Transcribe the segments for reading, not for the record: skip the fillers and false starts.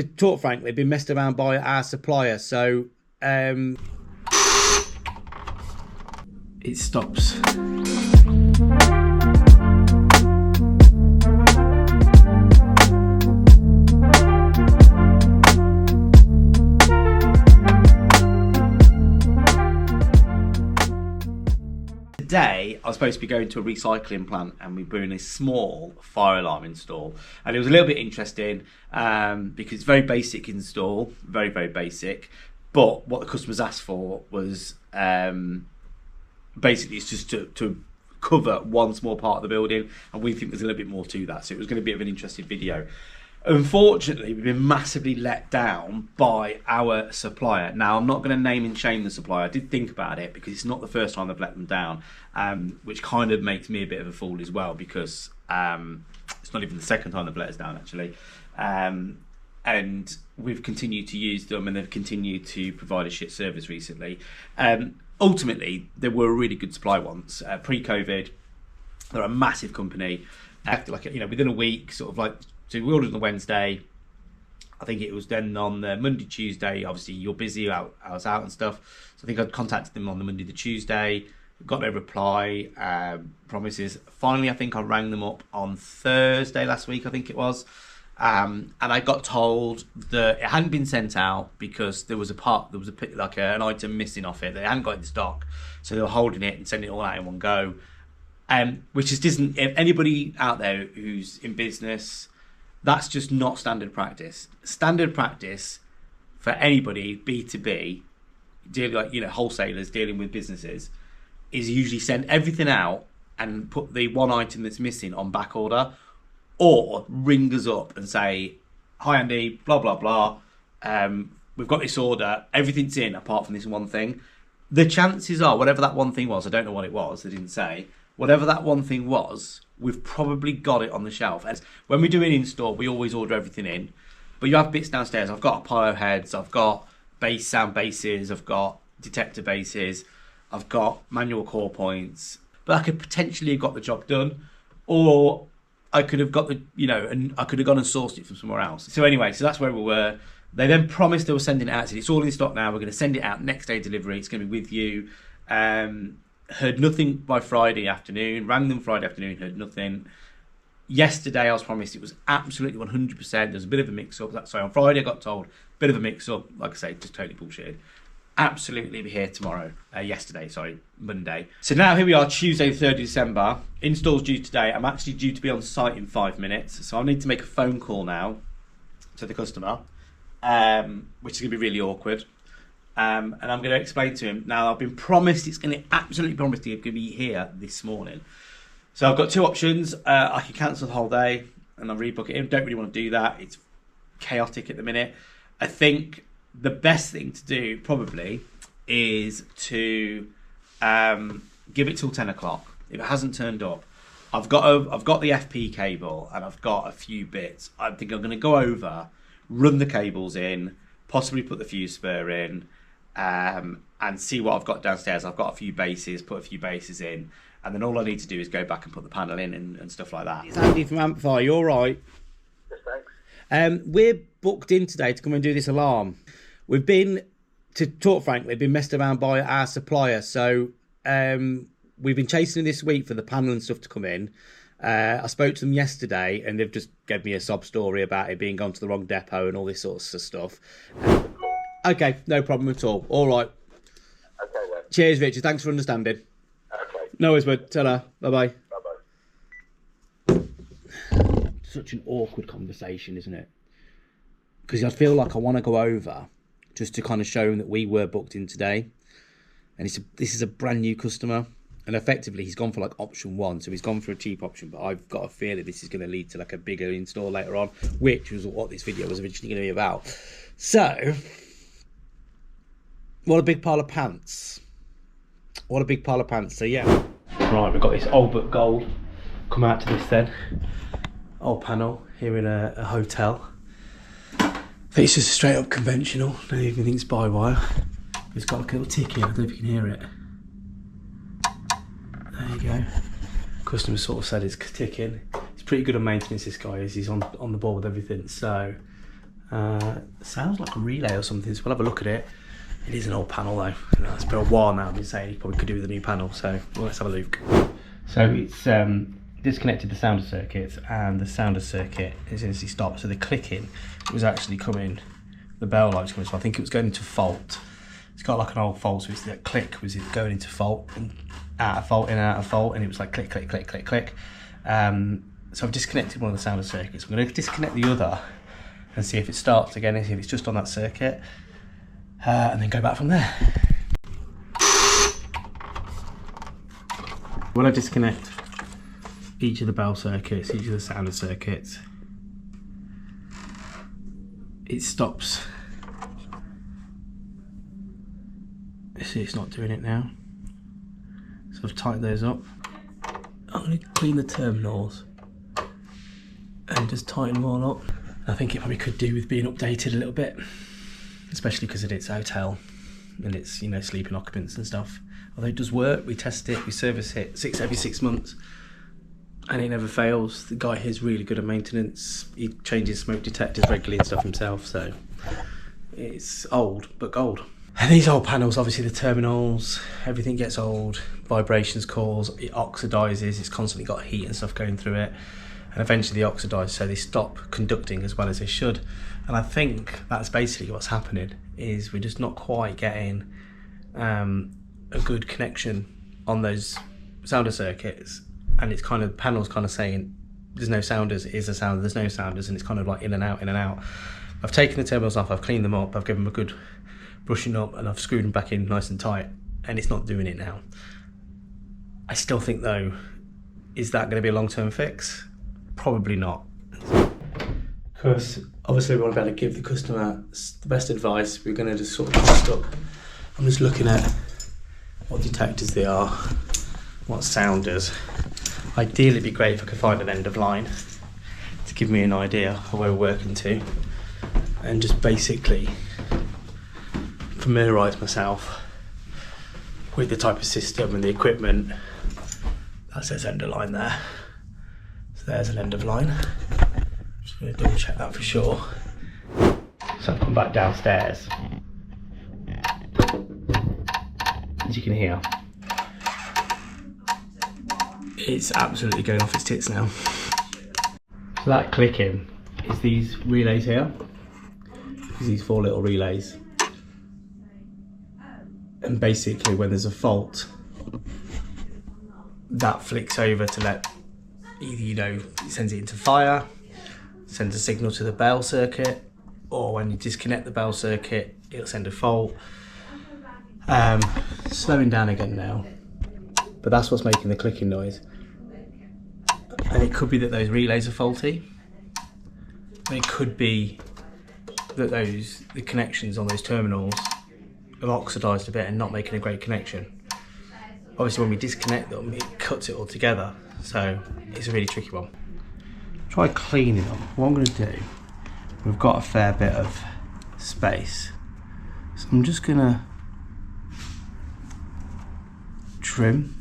To talk frankly, been messed around by our supplier, so it stops. Today, I was supposed to be going to a recycling plant and we're doing a small fire alarm install. And it was a little bit interesting because it's very basic install, very, very basic. But what the customers asked for was basically it's just to cover one small part of the building. And we think there's a little bit more to that. So it was going to be a bit of an interesting video. Unfortunately, we've been massively let down by our supplier. Now, I'm not going to name and shame the supplier. I did think about it because it's not the first time they've let them down, which kind of makes me a bit of a fool as well because it's not even the second time they've let us down, actually. And we've continued to use them and they've continued to provide a shit service recently. Ultimately, they were a really good supply once. Pre-COVID, they're a massive company. Within a week, sort of like, so we ordered on the Wednesday. I think it was then on the Monday, Tuesday. Obviously, you're busy, I was out and stuff. So I think I'd contacted them on the Monday, the Tuesday. Got no reply, promises. Finally, I think I rang them up on Thursday last week, I think it was. And I got told that it hadn't been sent out because there was an item missing off it. They hadn't got it in stock. So they were holding it and sending it all out in one go. Which just isn't, if anybody out there who's in business, that's just not standard practice. Standard practice for anybody, B2B, wholesalers dealing with businesses, is usually send everything out and put the one item that's missing on back order, or ring us up and say, "Hi Andy, blah blah blah, we've got this order, everything's in apart from this one thing." The chances are, whatever that one thing was, I don't know what it was, they didn't say. Whatever that one thing was, we've probably got it on the shelf. And when we do an install, we always order everything in. But you have bits downstairs. I've got Apollo heads, I've got sound bases, I've got detector bases, I've got manual core points. But I could potentially have got the job done, or I could have got and I could have gone and sourced it from somewhere else. So anyway, so that's where we were. They then promised they were sending it out. So it's all in stock now. We're going to send it out next day delivery. It's going to be with you. Heard nothing by Friday afternoon, rang them Friday afternoon, heard nothing. Yesterday I was promised it was absolutely 100%. There's a bit of a mix-up. So on Friday I got told, bit of a mix-up. Like I say, just totally bullshit. Absolutely be here tomorrow. Monday. So now here we are, Tuesday the 3rd of December. Install's due today. I'm actually due to be on site in 5 minutes. So I need to make a phone call now to the customer, which is going to be really awkward. And I'm going to explain to him. Now, I've been promised, absolutely promised it's going to be here this morning. So I've got two options. I can cancel the whole day and I'll rebook it in. Don't really want to do that. It's chaotic at the minute. I think the best thing to do probably is to give it till 10 o'clock. If it hasn't turned up, I've got the FP cable and I've got a few bits. I think I'm going to go over, run the cables in, possibly put the fuse spur in, and see what I've got downstairs. I've got a few bases, put a few bases in, and then all I need to do is go back and put the panel in and stuff like that. It's Andy from Amplify, you all right? Yes, thanks. We're booked in today to come and do this alarm. We've been, to talk frankly, been messed around by our supplier, so we've been chasing this week for the panel and stuff to come in. I spoke to them yesterday and they've just gave me a sob story about it being gone to the wrong depot and all this sort of stuff. Okay, no problem at all. All right. Okay then. Cheers, Richard. Thanks for understanding. Okay. No worries, bud. Ta-ra. Bye-bye. Bye-bye. Such an awkward conversation, isn't it? Because I feel like I want to go over just to kind of show him that we were booked in today. And this is a brand new customer. And effectively, he's gone for like option one. So he's gone for a cheap option. But I've got a feeling this is going to lead to like a bigger install later on, which was what this video was originally going to be about. So, what a big pile of pants. What a big pile of pants. So, yeah. Right, we've got this old but gold. Come out to this then. Old panel here in a hotel. I think it's just straight up conventional. I don't even think it's by wire. It's got like a little tick here. I don't know if you can hear it. There you go. Customer sort of said it's ticking. He's pretty good on maintenance, this guy is. He's on the ball with everything. So Sounds like a relay or something, so we'll have a look at it. It is an old panel though. It's been a while now. I've been saying you probably could do with a new panel, so well, let's have a look. So it's disconnected the sounder circuits, and the sounder circuit is instantly stopped. So the clicking was actually coming, the bell light's coming, so I think it was going into fault. It's got like an old fault, so it's that click was it going into fault and out of fault, in and out of fault, and it was like click, click, click, click, click. So I've disconnected one of the sounder circuits. I'm going to disconnect the other and see if it starts again, and see if it's just on that circuit, and then go back from there. When I disconnect each of the bell circuits, each of the sounder circuits, it stops. See, it's not doing it now. So I've tightened those up. I'm going to clean the terminals and just tighten them all up. I think it probably could do with being updated a little bit, especially because of its hotel and its, you know, sleeping occupants and stuff. Although it does work, we test it, we service it every 6 months, and it never fails. The guy here is really good at maintenance. He changes smoke detectors regularly and stuff himself, so it's old but gold. And these old panels, obviously the terminals, everything gets old, vibrations cause, it oxidizes, it's constantly got heat and stuff going through it, and eventually they oxidize, so they stop conducting as well as they should. And I think that's basically what's happening, is we're just not quite getting a good connection on those sounder circuits, and it's kind of, panel's kind of saying there's no sounders, it is a sounder, there's no sounders, and it's kind of like in and out, in and out. I've taken the terminals off, I've cleaned them up, I've given them a good brushing up, and I've screwed them back in nice and tight, and it's not doing it now. I still think though, is that going to be a long-term fix? Probably not. Because obviously we want to be able to give the customer the best advice. We're going to just sort of cost up. I'm just looking at what detectors they are, what sounders. Ideally it'd be great if I could find an end of line to give me an idea of where we're working to, and just basically familiarise myself with the type of system and the equipment. That says end of line there, so there's an end of line. Just going to double check that for sure. So I've come back downstairs, as you can hear it's absolutely going off its tits now. So that clicking is these relays here, these 4 little relays. And basically when there's a fault, that flicks over to let either, you know, it sends it into fire, sends a signal to the bell circuit, or when you disconnect the bell circuit, it'll send a fault. Slowing down again now, but that's what's making the clicking noise. And it could be that those relays are faulty. And it could be that the connections on those terminals have oxidised a bit and not making a great connection. Obviously when we disconnect them, it cuts it all together, so it's a really tricky one. Try cleaning them. What I'm going to do, we've got a fair bit of space, so I'm just going to trim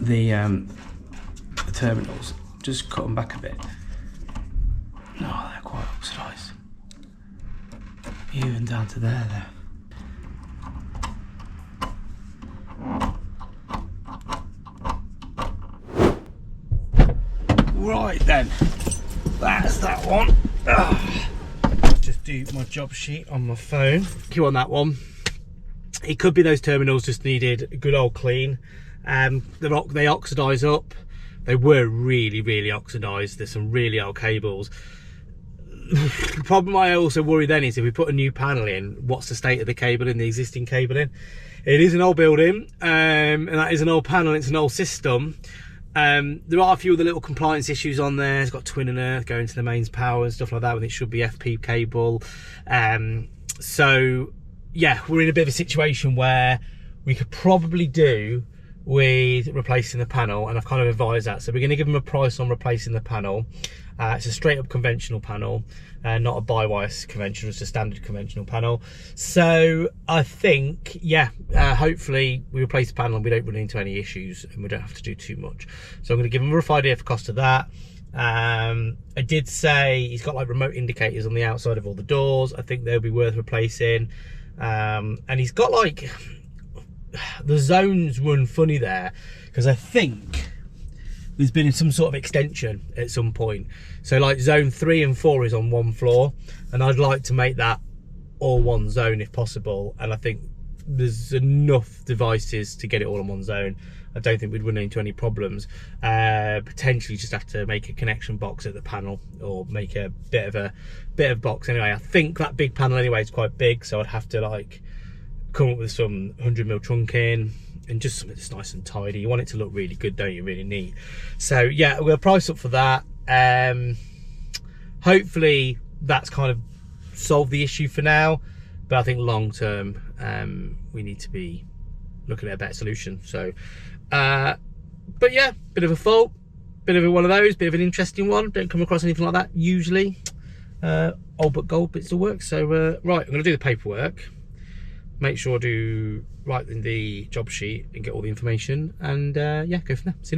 the terminals, just cut them back a bit. No, they're quite oxidised. Even down to there. Right then, that's that one. Just do my job sheet on my phone. Cue on that one. It could be those terminals just needed a good old clean. They oxidise up. They were really oxidised. There's some really old cables. The problem I also worry then is if we put a new panel in, what's the state of the cabling, the existing cabling? It is an old building, and that is an old panel, it's an old system. There are a few of the little compliance issues on there. It's got twin and earth going to the mains power and stuff like that when it should be FP cable. So yeah, we're in a bit of a situation where we could probably do with replacing the panel, and I've kind of advised that. So we're going to give them a price on replacing the panel. It's a straight up conventional panel, not a by-wire conventional, it's a standard conventional panel. So I think, yeah, hopefully we replace the panel and we don't run into any issues and we don't have to do too much. So I'm going to give them a rough idea for cost of that. I did say he's got like remote indicators on the outside of all the doors. I think they'll be worth replacing. And he's got like, the zones run funny there, because I think there's been some sort of extension at some point. So like zone 3 and 4 is on one floor, and I'd like to make that all one zone if possible. And I think there's enough devices to get it all on one zone. I don't think we'd run into any problems. Potentially just have to make a connection box at the panel, or make a bit of box. Anyway, I think that big panel anyway is quite big, so I'd have to like come up with some 100mm trunking and just something that's nice and tidy. You want it to look really good, don't you? Really neat. So yeah, we'll price up for that. Hopefully that's kind of solved the issue for now, but I think long term we need to be looking at a better solution. So but yeah, bit of a fault, bit of one of those, bit of an interesting one. Don't come across anything like that usually. Old but gold, but it still works. So right, I'm gonna do the paperwork, make sure to write in the job sheet and get all the information, and yeah, go from there. See you in a bit.